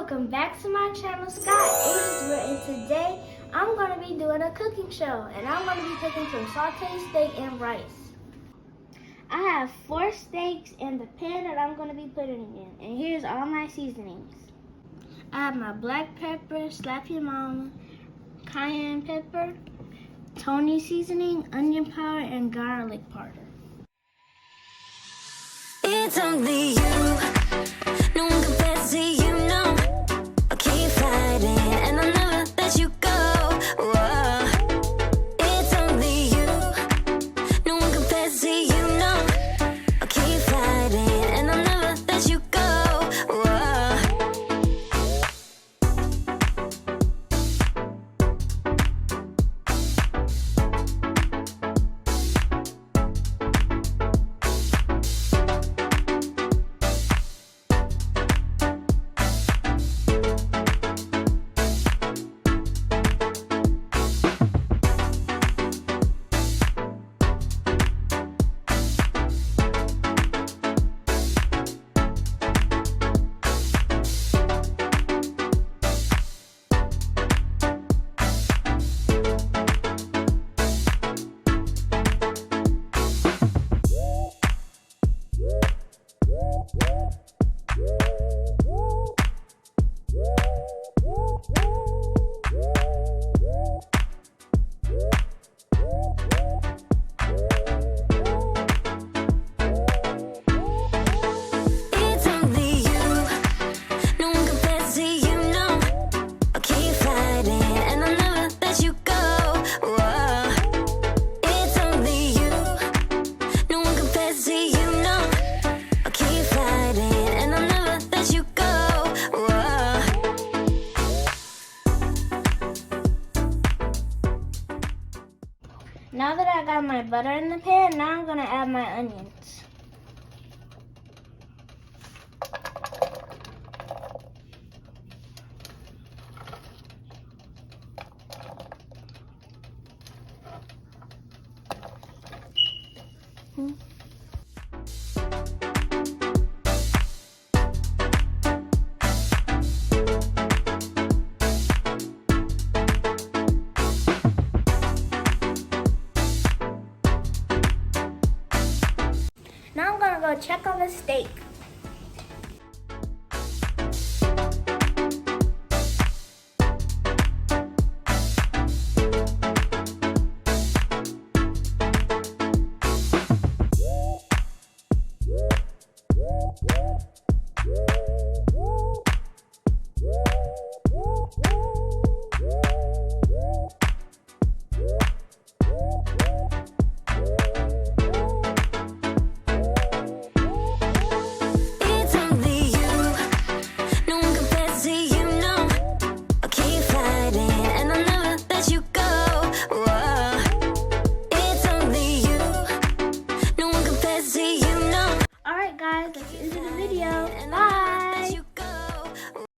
welcome back to my channel, Skyaja, and today I'm going to be doing a cooking show, and I'm going to be cooking some sauteed steak and rice. I have 4 steaks in the pan that I'm going to be putting in, and here's all my seasonings. I have my black pepper, slap your mama, cayenne pepper, Tony seasoning, onion powder, and garlic powder. It's only you, no one compares to you, no. I'll keep fighting and I'll never let you go. Whoa. It's only you, no one compares to you, no. I'll keep fighting and I'll never let you go. Whoa. It's only you, no one compares to you, no. I'll keep fighting and I'll never let you go. Whoa. It's only you, no one compares to you, no. I'll keep fighting and I'll never let you go. Whoa. Now that I got my butter in the pan, now I'm going to add my onions. Now I'm gonna go check on the steak.